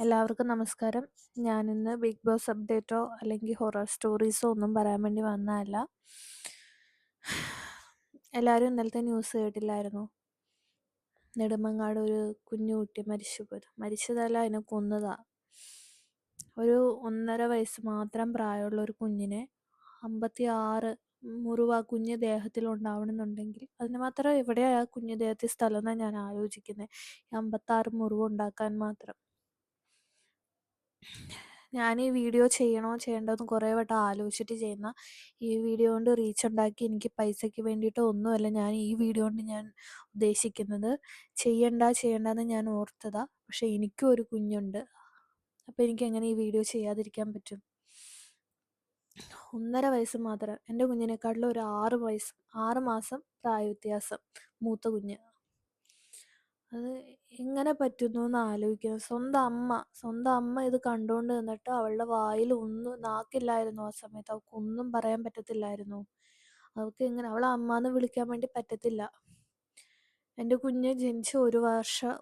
എല്ലാവർക്കും നമസ്കാരം. ഞാനിന്ന് ബിഗ് ബോസ് അപ്ഡേറ്റോ അല്ലെങ്കിൽ ഹൊറർ സ്റ്റോറീസോ ഒന്നും പറയാൻ വേണ്ടി വന്നതല്ല. എല്ലാവരും ഇന്നലത്തെ ന്യൂസ് കേട്ടില്ലായിരുന്നോ? നെടുമങ്ങാട് ഒരു കുഞ്ഞു കുട്ടി മരിച്ചതല്ല, അതിനെ കൊന്നതാ. ഒരു 1.5 വയസ്സ് മാത്രം പ്രായമുള്ള ഒരു കുഞ്ഞിനെ 56 മുറിവ് ആ കുഞ്ഞ് ദേഹത്തിൽ ഉണ്ടാവണമെന്നുണ്ടെങ്കിൽ അതിന് മാത്രം എവിടെയാ ആ കുഞ്ഞു ദേഹത്തിൽ സ്ഥലം എന്നാണ് ഞാൻ ആലോചിക്കുന്നത്. 56 മുറിവ് ഉണ്ടാക്കാൻ മാത്രം. ഞാൻ ഈ വീഡിയോ ചെയ്യണോ ചെയ്യേണ്ടതെന്ന് കുറേ വട്ടം ആലോചിച്ചിട്ട് ചെയ്യുന്ന. ഈ വീഡിയോ കൊണ്ട് റീച്ച് ഉണ്ടാക്കി എനിക്ക് പൈസയ്ക്ക് വേണ്ടിയിട്ടോ ഒന്നുമല്ല ഞാൻ ഈ വീഡിയോ കൊണ്ട് ഞാൻ ഉദ്ദേശിക്കുന്നത്. ചെയ്യണ്ടെന്ന് ഞാൻ ഓർത്തതാ. പക്ഷെ എനിക്കും ഒരു കുഞ്ഞുണ്ട്. അപ്പോൾ എനിക്ക് എങ്ങനെ ഈ വീഡിയോ ചെയ്യാതിരിക്കാൻ പറ്റും? 1.5 വയസ്സ് മാത്രം. എൻ്റെ കുഞ്ഞിനെക്കാട്ടിലും ഒരു 6 മാസം പ്രായ വ്യത്യാസം മൂത്ത കുഞ്ഞ്. അത് എങ്ങനെ പറ്റുന്നു എന്ന് ആലോചിക്കുന്നത്. സ്വന്തം അമ്മ ഇത് കണ്ടുകൊണ്ട് നിന്നിട്ട് അവളുടെ വായിൽ നാക്കില്ലായിരുന്നു. ആ സമയത്ത് അവൾക്കൊന്നും പറയാൻ പറ്റത്തില്ലായിരുന്നു. അവൾക്ക് എങ്ങനെ അവളെ അമ്മാന്ന് വിളിക്കാൻ വേണ്ടി പറ്റത്തില്ല. എൻ്റെ കുഞ്ഞ് ജനിച്ച്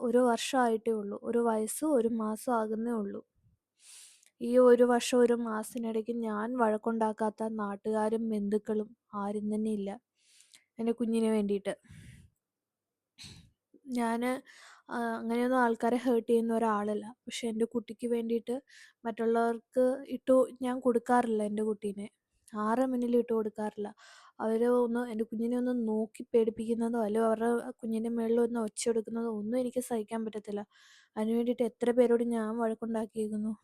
ഒരു വർഷമായിട്ടേ ഉള്ളൂ. 1 വയസ്സ് 1 മാസം ആകുന്നേ ഉള്ളൂ. ഈ 1 വർഷം 1 മാസത്തിനിടയ്ക്ക് ഞാൻ വഴക്കുണ്ടാക്കാത്ത നാട്ടുകാരും ബന്ധുക്കളും ആരും തന്നെ ഇല്ല എൻ്റെ കുഞ്ഞിന് വേണ്ടിയിട്ട്. ഞാൻ അങ്ങനെയൊന്നും ആൾക്കാരെ ഹേർട്ട് ചെയ്യുന്ന ഒരാളല്ല. പക്ഷെ എൻ്റെ കുട്ടിക്ക് വേണ്ടിയിട്ട് മറ്റുള്ളവർക്ക് ഞാൻ കൊടുക്കാറില്ല. എൻ്റെ കുട്ടീനെ ആരുടെ മുന്നിലും ഇട്ട് കൊടുക്കാറില്ല. എൻ്റെ കുഞ്ഞിനെ ഒന്ന് നോക്കി പേടിപ്പിക്കുന്നതോ അല്ലെങ്കിൽ അവരുടെ കുഞ്ഞിൻ്റെ മുകളിൽ ഒന്ന് ഒച്ചയെടുക്കുന്നതോ ഒന്നും എനിക്ക് സഹിക്കാൻ പറ്റത്തില്ല. അതിന് വേണ്ടിയിട്ട് എത്ര പേരോട് ഞാൻ വഴക്കുണ്ടാക്കിയിരിക്കുന്നു.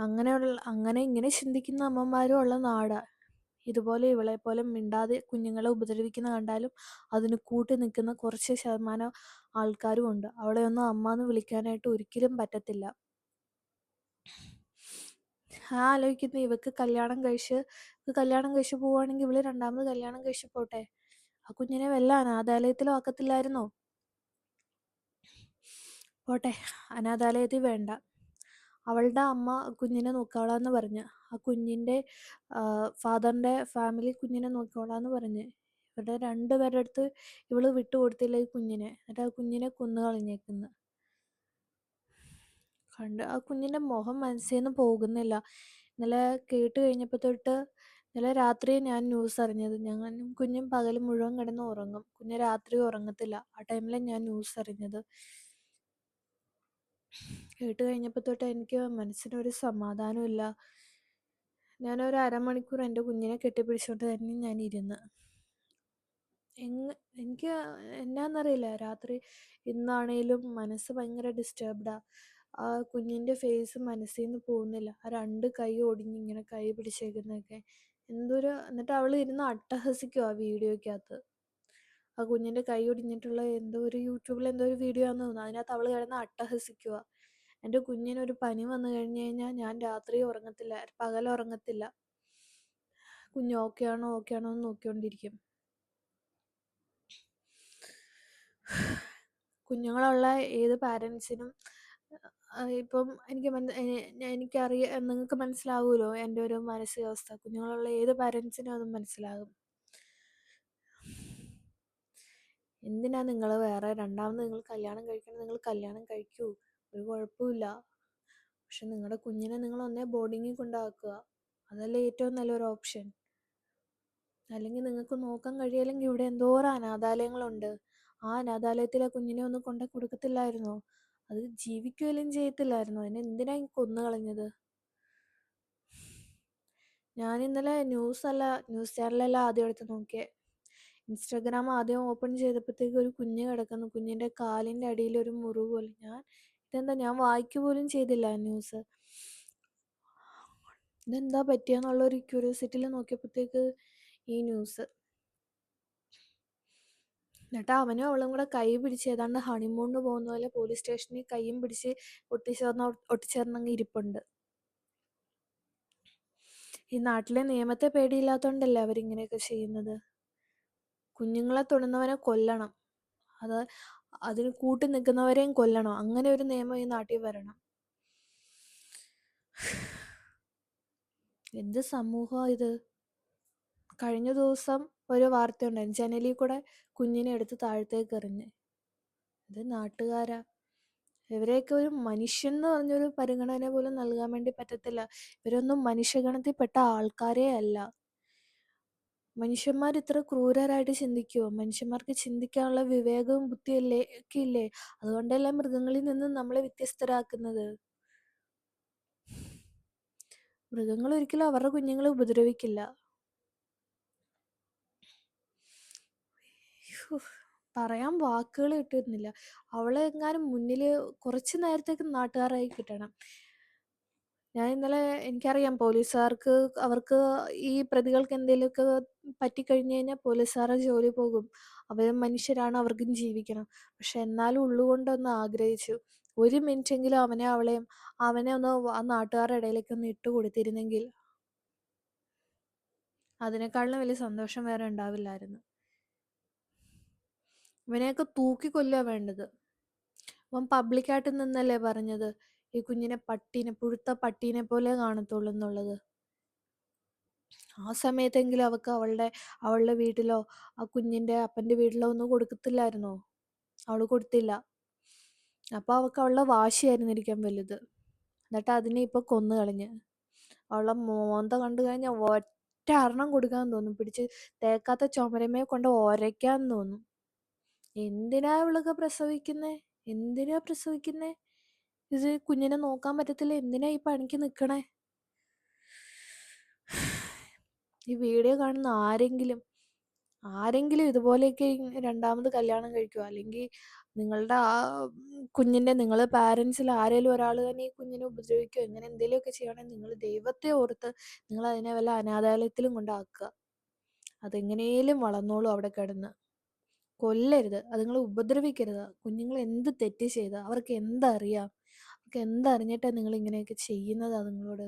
അങ്ങനെ ഇങ്ങനെ ചിന്തിക്കുന്ന അമ്മമാരും ഉള്ള നാടാണ്. ഇതുപോലെ ഇവളെപ്പോലെ മിണ്ടാതെ കുഞ്ഞുങ്ങളെ ഉപദ്രവിക്കുന്ന കണ്ടാലും അതിന് കൂട്ടി നിൽക്കുന്ന കുറച്ച് ശതമാനം ആൾക്കാരും ഉണ്ട്. അവളെ ഒന്നും അമ്മ എന്ന് വിളിക്കാനായിട്ട് ഒരിക്കലും പറ്റത്തില്ല. ആലോചിക്കുന്നത് ഇവക്ക് കല്യാണം കഴിച്ച് പോവുകയാണെങ്കിൽ ഇവള് 2ാമത് കല്യാണം കഴിച്ച് പോട്ടെ. ആ കുഞ്ഞിനെ വല്ല അനാഥാലയത്തിലും ആക്കത്തില്ലായിരുന്നോ? പോട്ടെ, അനാഥാലയത്തിൽ വേണ്ട. അവളുടെ അമ്മ കുഞ്ഞിനെ നോക്കിക്കോളാന്ന് പറഞ്ഞ്, ആ കുഞ്ഞിൻ്റെ ഫാദറിൻ്റെ ഫാമിലി കുഞ്ഞിനെ നോക്കിക്കോളാന്ന് പറഞ്ഞ് ഇവരുടെ 2 പേരുടെ അടുത്ത് ഇവള് വിട്ടുകൊടുത്തില്ല ഈ കുഞ്ഞിനെ. എന്നിട്ട് ആ കുഞ്ഞിനെ കൊന്നു കളഞ്ഞേക്കുന്നു. ആ കുഞ്ഞിൻ്റെ മുഖം മനസ്സിൽ നിന്ന് പോകുന്നില്ല. ഇന്നലെ കേട്ട് കഴിഞ്ഞപ്പോൾ തൊട്ട് ഇന്നലെ രാത്രി ഞാൻ ന്യൂസ് അറിഞ്ഞത്. ഞാനും കുഞ്ഞും പകൽ മുഴുവൻ കിടന്ന് ഉറങ്ങും. കുഞ്ഞ് രാത്രി ഉറങ്ങത്തില്ല. ആ ടൈമിലാണ് ഞാൻ ന്യൂസ് അറിഞ്ഞത്. കേട്ട് കഴിഞ്ഞപ്പോൾ തൊട്ട് എനിക്ക് മനസ്സിനൊരു സമാധാനമില്ല. ഞാനൊരു 1/2 മണിക്കൂർ എൻ്റെ കുഞ്ഞിനെ കെട്ടിപ്പിടിച്ചുകൊണ്ട് തന്നെ ഞാൻ ഇരുന്ന്. എനിക്ക് എന്നാന്നറിയില്ല, രാത്രി ഇന്നാണേലും മനസ്സ് ഭയങ്കര ഡിസ്റ്റർബ്ഡാണ്. ആ കുഞ്ഞിൻ്റെ ഫേസ് മനസ്സിൽ നിന്ന് പോകുന്നില്ല. ആ 2 കൈ ഒടിഞ്ഞിങ്ങനെ കൈ പിടിച്ചേക്കുന്നതൊക്കെ എന്നിട്ട് അവൾ ഇരുന്ന് അട്ടഹസിക്കുക ആ വീഡിയോയ്ക്കകത്ത്. ആ കുഞ്ഞിൻ്റെ കൈ ഒടിഞ്ഞിട്ടുള്ള യൂട്യൂബിൽ എന്തോ ഒരു വീഡിയോ ആണെന്ന് തോന്നുന്നു. അതിനകത്ത് അവൾ കിടന്ന് അട്ടഹസിക്കുക. എൻ്റെ കുഞ്ഞിനൊരു പനി വന്നു കഴിഞ്ഞ് കഴിഞ്ഞാൽ ഞാൻ രാത്രി ഉറങ്ങത്തില്ല, പകൽ ഉറങ്ങത്തില്ല. കുഞ്ഞ് ഓക്കെയാണോ എന്ന് നോക്കിക്കൊണ്ടിരിക്കും. കുഞ്ഞുങ്ങളുള്ള ഏത് പാരൻസിനും ഇപ്പം നിങ്ങൾക്ക് മനസ്സിലാവുമല്ലോ എൻ്റെ ഒരു മാനസികാവസ്ഥ. കുഞ്ഞുങ്ങളുള്ള ഏത് പാരൻസിനും അത് മനസ്സിലാകും. എന്തിനാ നിങ്ങൾ വേറെ 2ാമത് നിങ്ങൾ കല്യാണം കഴിക്കണം? നിങ്ങൾ കല്യാണം കഴിക്കൂ, ഒരു കുഴപ്പമില്ല. പക്ഷെ നിങ്ങളുടെ കുഞ്ഞിനെ നിങ്ങൾ ഒന്നേ ബോർഡിങ്ങിൽ കൊണ്ടാക്കുക. അതല്ലേ ഏറ്റവും നല്ലൊരു ഓപ്ഷൻ. അല്ലെങ്കിൽ നിങ്ങൾക്ക് നോക്കാൻ കഴിയില്ലെങ്കിൽ ഇവിടെ എന്തോരം അനാഥാലയങ്ങളുണ്ട്. ആ അനാഥാലയത്തിലെ കുഞ്ഞിനെ ഒന്നും കൊണ്ട് കൊടുക്കത്തില്ലായിരുന്നോ? അത് ജീവിക്കുകയും ചെയ്യത്തില്ലായിരുന്നോ? അതിനെ എന്തിനാ കൊന്നു കളഞ്ഞത്? ഞാൻ ഇന്നലെ ന്യൂസ് ചാനലെല്ലാം ആദ്യം എടുത്ത് നോക്കിയേ. ഇൻസ്റ്റാഗ്രാം ആദ്യം ഓപ്പൺ ചെയ്തപ്പോഴത്തേക്ക് ഒരു കുഞ്ഞ് കിടക്കുന്നു. കുഞ്ഞിൻ്റെ കാലിൻ്റെ അടിയിൽ ഒരു മുറിവ് പോലെ. ഞാൻ വായിക്കുക പോലും ചെയ്തില്ല ന്യൂസ്. ഇതെന്താ പറ്റിയെന്നുള്ളൊരു ക്യൂരിയോസിറ്റിയിൽ നോക്കിയപ്പോഴത്തേക്ക് ഈ ന്യൂസ്. എന്നിട്ട് അവനും അവളും കൂടെ കൈ പിടിച്ച് ഏതാണ്ട് ഹണിമൂണിന് പോകുന്ന പോലെ പോലീസ് സ്റ്റേഷനിൽ കൈയും പിടിച്ച് ഒട്ടിച്ചേർന്നങ്ങ് ഇരിപ്പുണ്ട്. ഈ നാട്ടിലെ നിയമത്തെ പേടിയില്ലാത്തതുകൊണ്ടല്ലേ അവരിങ്ങനെയൊക്കെ ചെയ്യുന്നത്. കുഞ്ഞുങ്ങളെ തൊടുന്നവനെ കൊല്ലണം, അതിന് കൂട്ടി നിൽക്കുന്നവരെയും കൊല്ലണം. അങ്ങനെ ഒരു നിയമം ഈ നാട്ടിൽ വരണം. എന്ത് സമൂഹമാണ് ഇത്? കഴിഞ്ഞ ദിവസം ഒരു വാർത്ത ഉണ്ടായിരുന്നു, ജനലിൽ കൂടെ കുഞ്ഞിനെ എടുത്ത് താഴത്തേക്ക് എറിഞ്ഞ്. ഇത് നാട്ടുകാരാ? ഇവരെയൊക്കെ ഒരു മനുഷ്യൻ എന്ന് പറഞ്ഞൊരു പരിഗണന പോലും നൽകാൻ വേണ്ടി പറ്റത്തില്ല. ഇവരൊന്നും മനുഷ്യഗണത്തിൽപ്പെട്ട ആൾക്കാരേ അല്ല. മനുഷ്യന്മാർ ഇത്ര ക്രൂരരായിട്ട് ചിന്തിക്കുമോ? മനുഷ്യന്മാർക്ക് ചിന്തിക്കാനുള്ള വിവേകവും ബുദ്ധിയല്ലേ ഒക്കെ ഇല്ലേ? അതുകൊണ്ടല്ലേ മൃഗങ്ങളിൽ നിന്നും നമ്മളെ വ്യത്യസ്തരാക്കുന്നത്. മൃഗങ്ങൾ ഒരിക്കലും അവരുടെ കുഞ്ഞുങ്ങളെ ഉപദ്രവിക്കില്ല. പറയാൻ വാക്കുകൾ കിട്ടുന്നില്ല. അവളെ എങ്ങാനും മുന്നിൽ കുറച്ച് നേരത്തേക്ക് നാട്ടുകാരായി കിട്ടണം. ഞാൻ ഇന്നലെ, എനിക്കറിയാം പോലീസുകാർക്ക്, അവർക്ക് ഈ പ്രതികൾക്ക് എന്തെങ്കിലുമൊക്കെ പറ്റിക്കഴിഞ്ഞു കഴിഞ്ഞാൽ പോലീസുകാരുടെ ജോലി പോകും. അവരും മനുഷ്യരാണ്, അവർക്കും ജീവിക്കണം. പക്ഷെ എന്നാലും ഉള്ളുകൊണ്ടൊന്ന് ആഗ്രഹിച്ചു, ഒരു മിനിറ്റെങ്കിലും അവനെ ഒന്ന് ആ നാട്ടുകാരുടെ ഇടയിലേക്ക് ഒന്ന് ഇട്ട് കൊടുത്തിരുന്നെങ്കിൽ അതിനേക്കാളിലും വലിയ സന്തോഷം വേറെ ഉണ്ടാവില്ലായിരുന്നു. ഇവനെയൊക്കെ തൂക്കിക്കൊല്ലുക വേണ്ടത്. അവൻ പബ്ലിക്കായിട്ട് നിന്നല്ലേ പറഞ്ഞത് ഈ കുഞ്ഞിനെ പുഴുത്ത പട്ടീനെ പോലെ കാണത്തുള്ളൂ എന്നുള്ളത്. ആ സമയത്തെങ്കിലും അവൾക്ക് അവളുടെ വീട്ടിലോ ആ കുഞ്ഞിന്റെ അപ്പന്റെ വീട്ടിലോ ഒന്നും കൊടുക്കത്തില്ലായിരുന്നോ? അവള് കൊടുത്തില്ല. അപ്പൊ അവൾക്ക് അവളുടെ വാശിയായിരുന്നിരിക്കാൻ വലുത്. എന്നിട്ട് അതിനെ ഇപ്പൊ കൊന്നു കളഞ്ഞ്. അവളുടെ മോന്ത കണ്ടു കഴിഞ്ഞാൽ ഒറ്റ അരണം കൊടുക്കാൻ തോന്നും. പിടിച്ച് തേക്കാത്ത ചുമരമേ കൊണ്ട് ഒരയ്ക്കാൻ തോന്നും. എന്തിനാ ഇവളൊക്കെ പ്രസവിക്കുന്നേ? എന്തിനാ പ്രസവിക്കുന്നേ? ഇത് കുഞ്ഞിനെ നോക്കാൻ പറ്റത്തില്ല, എന്തിനാ ഈ പണിക്ക് നിക്കണേ? ഈ വീഡിയോ കാണുന്ന ആരെങ്കിലും ഇതുപോലെയൊക്കെ രണ്ടാമത് കല്യാണം കഴിക്കുക, അല്ലെങ്കിൽ നിങ്ങളുടെ ആ കുഞ്ഞിന്റെ, നിങ്ങളെ പാരൻസിൽ ആരെങ്കിലും ഒരാൾ തന്നെ ഈ കുഞ്ഞിനെ ഉപദ്രവിക്കുകയോ ഇങ്ങനെ എന്തെങ്കിലുമൊക്കെ ചെയ്യണമെങ്കിൽ നിങ്ങൾ ദൈവത്തെ ഓർത്ത് നിങ്ങൾ അതിനെ വല്ല അനാഥാലയത്തിലും കൊണ്ടാക്കുക. അതെങ്ങനെയും വളർന്നോളൂ അവിടെ കിടന്ന്. കൊല്ലരുത്, അതുങ്ങളെ ഉപദ്രവിക്കരുത്. കുഞ്ഞുങ്ങൾ എന്ത് തെറ്റ് ചെയ്ത, അവർക്ക് എന്തറിയാം? അവർക്ക് എന്തറിഞ്ഞിട്ടാണ് നിങ്ങൾ ഇങ്ങനെയൊക്കെ ചെയ്യുന്നത് അതുങ്ങളോട്?